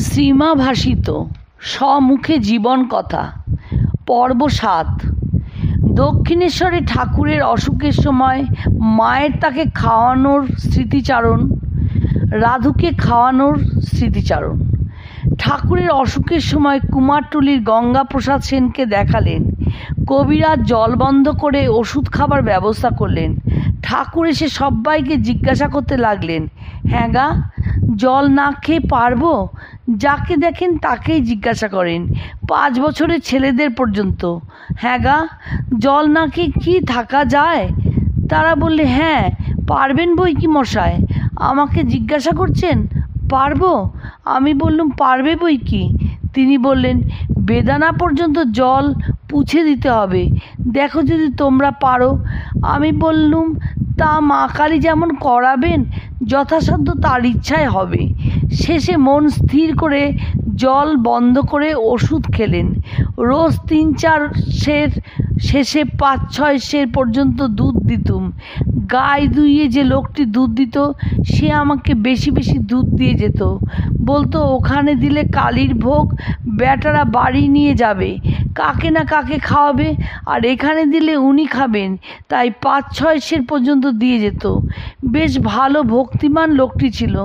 শ্রীমা ভাসিত স্বমুখে জীবন কথা পর্ব ৭। দক্ষিণেশ্বরে ঠাকুরের অসুখের সময় মায়ের তাকে খাওয়ানোর স্মৃতিচারণ, রাধুকে খাওয়ানোর স্মৃতিচারণ। ঠাকুরের অসুখের সময় কুমারটুলির গঙ্গাপ্রসাদ সেনকে দেখালেন। কবিরাজ জল বন্ধ করে ওষুধ খাবার ব্যবস্থা করলেন। ঠাকুর এসে সবাইকে জিজ্ঞাসা করতে লাগলেন, হ্যাঁ গা, জল না খেয়ে পারবো? যাকে দেখেন তাকেই জিজ্ঞাসা করেন, 5 বছরের ছেলেদের পর্যন্ত। হ্যাঁ গা, জল না খেয়ে কি থাকা যায়? তারা বললে, হ্যাঁ পারবেন বই কি মশাই। আমাকে জিজ্ঞাসা করছেন পারবো? আমি বললাম, পারবে বই কি। তিনি বললেন, বেদানা পর্যন্ত জল পুছে দিতে হবে, দেখো যদি তোমরা পারো। আমি বললুম, তা মা কালী যেমন করাবেন যথাসাধ্য তার ইচ্ছায় হবে। শেষে মন স্থির করে জল বন্ধ করে ওষুধ খেলেন। রোজ 3-4 সের, শেষে 5-6 সের পর্যন্ত দুধ দিতুম। গায়ে দুইয়ে যে লোকটি দুধ দিত সে আমাকে বেশি বেশি দুধ দিয়ে যেত। বলতো, ওখানে দিলে কালীর ভোগ বেটারা বাড়ি নিয়ে যাবে, কাকে না কাকে খাওয়াবে, আর এখানে দিলে উনি খাবেন। তাই 5-6 সের পর্যন্ত দিয়ে যেত। বেশ ভালো ভক্তিমান লোকটি ছিল।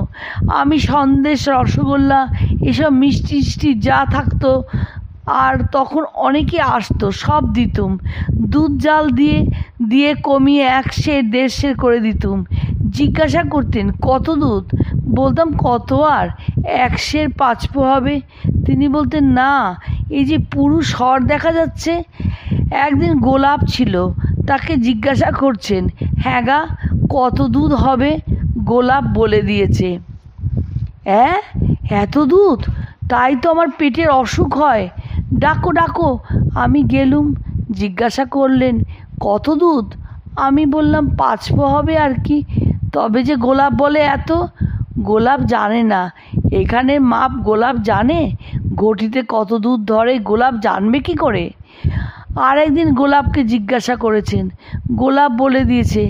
আমি সন্দেশ, রসগোল্লা, এসব মিষ্টি টিষ্টি যা থাকতো, আর তখন অনেকে আসতো, সব দিতুম। দুধ জাল দিয়ে দিয়ে কমিয়ে 1 সের 1.5 সের করে দিতুম। জিজ্ঞাসা করতেন, কত দুধ? বলতাম, কত আর 1 সের 5 পো হবে। তিনি বলতেন, না, এই যে পুরুষ হর দেখা যাচ্ছে। একদিন গোলাপ ছিল, তাকে জিজ্ঞাসা করছেন, হ্যাঁ গা, কত দুধ হবে? গোলাপ বলে দিয়েছে, এত দুধ? তাই তো আমার পেটের অসুখ হয়। ডাকো ডাকো। আমি গেলুম। জিজ্ঞাসা করলেন, কত দুধ? আমি বললাম, 5 পো হবে আর কি। তবে যে গোলাপ বলে এত। গোলাপ জানে না, এখানের মাপ গোলাপ জানে? ঘটিতে কত দুধ ধরে গোলাপ জানবে কি করে? আর একদিন গোলাপকে জিজ্ঞাসা করেছেন, গোলাপ বলে দিয়েছে,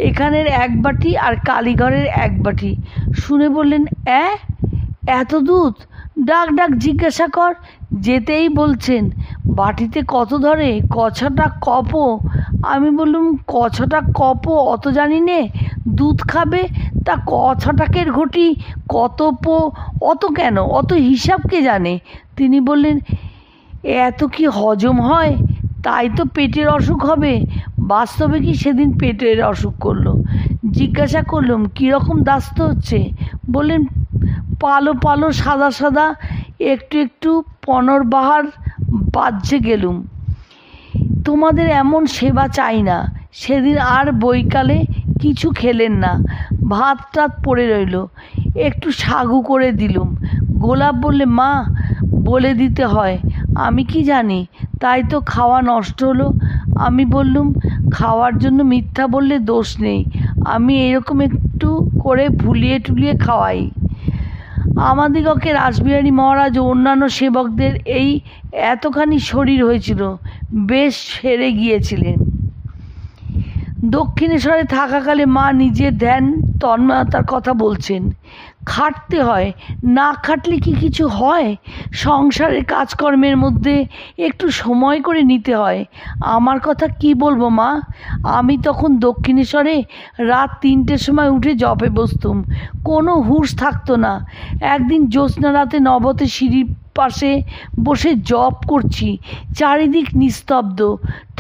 এখানের 1 বাটি আর কালীঘরের 1 বাটি। শুনে বললেন, এত দুধ? ডাক ডাক, জিজ্ঞাসা কর। যেতেই বলছেন, বাটিতে কত ধরে, কছটা কপো? আমি বললুম, কছটা কপো অত জানি নে, দুধ খাবে তা কছটাকের ঘটি কত পো, অত কেন, অত হিসাব কে জানে? তিনি বললেন, এত কি হজম হয়? তাই তো পেটের অসুখ হবে। বাস্তবে কি সেদিন পেটের অসুখ করলো। জিজ্ঞাসা করলাম, কীরকম দাস্ত হচ্ছে? বললেন, পালো পালো, সাদা সাদা, একটু একটু পনরবাহার বাজছে গেলুম। তোমাদের এমন সেবা চাই না। সেদিন আর বৈকালে কিছু খেলেন না, ভাত টাত পড়ে রইল, একটু সাগু করে দিলুম। গোলাপ বললে, মা, বলে দিতে হয়, আমি কি জানি, তাই তো খাওয়া নষ্ট হলো। আমি বললুম, খাওয়ার জন্য মিথ্যা বললে দোষ নেই, আমি এরকম একটু করে ভুলিয়ে টুলিয়ে খাওয়াই। আমাদিগকে রাসবিহারী মহারাজ ও অন্যান্য সেবকদের এই এতখানি শরীর হয়েছিল, বেশ সেরে গিয়েছিলেন। দক্ষিণেশ্বরে থাকাকালে মা নিজের ধ্যান তন্ময়তার কথা বলছেন। খাটতে হয়, না খাটলে কি কিছু হয়? সংসারের কাজকর্মের মধ্যে একটু সময় করে নিতে হয়। আমার কথা কি বলবো মা, আমি তখন দক্ষিণেশ্বরে রাত 3টের সময় উঠে জপে বসতুম, কোনো হুঁশ থাকতো না। একদিন জ্যোৎস্না রাতে নবতে সিঁড়ির পাশে বসে জপ করছি, চারিদিক নিস্তব্ধ।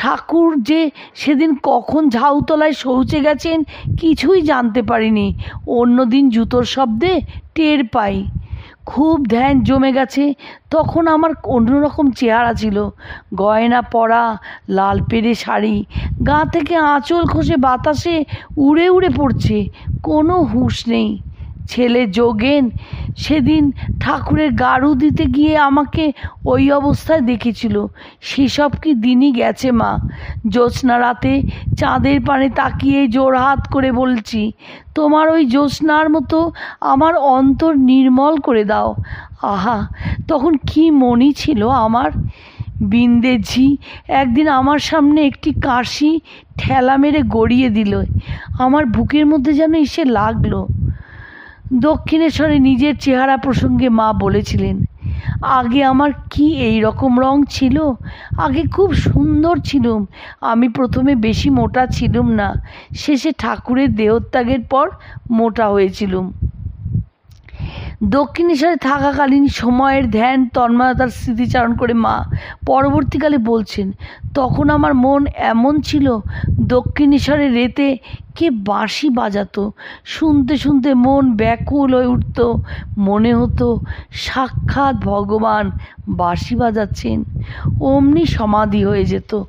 ঠাকুর যে সেদিন কখন ঝাউতলায় শৌচে গেছেন কিছুই জানতে পারিনি। অন্যদিন জুতোর শব্দে টের পাই। খুব ধ্যান জমে গেছে। তখন আমার অন্যরকম চেহারা ছিল, গয়না পরা, লাল পেড়ে শাড়ি, গা থেকে আঁচল খসে বাতাসে উড়ে উড়ে পড়ছে, কোনো হুঁশ নেই। ছেলে যোগেন সেদিন ঠাকুরের গাড়ু দিতে গিয়ে আমাকে ওই অবস্থায় দেখেছিল। সেসব কি দিনই গেছে মা। জ্যোৎস্না রাতে চাঁদের পানে তাকিয়ে জোড়হাত করে বলছি, তোমার ওই জ্যোৎস্নার মতো আমার অন্তর নির্মল করে দাও। আহা, তখন কি মনই ছিল আমার। বিন্দে ঝি একদিন আমার সামনে একটি কাশি ঠেলা মেরে গড়িয়ে দিল, আমার বুকের মধ্যে যেন এসে লাগলো। দক্ষিণেশ্বরে নিজের চেহারা প্রসঙ্গে মা বলেছিলেন, আগে আমার কি এই রকম রং ছিল, আগে খুব সুন্দর ছিলুম। আমি প্রথমে বেশি মোটা ছিলুম না, শেষে ঠাকুরের দেহত্যাগের পর মোটা হয়েছিলুম। দক্ষিণেশ্বরে থাকাকালীন সময়ের ধ্যান তন্ময়তার স্মৃতিচারণ করে মা পরবর্তীকালে বলছেন, তখন আমার মন এমন ছিল, দক্ষিণেশ্বরে রেতে কে বাঁশি বাজাতো, শুনতে শুনতে মন ব্যাকুল হয়ে উঠত, মনে হতো সাক্ষাৎ ভগবান বাঁশি বাজাচ্ছেন, অমনি সমাধি হয়ে যেত।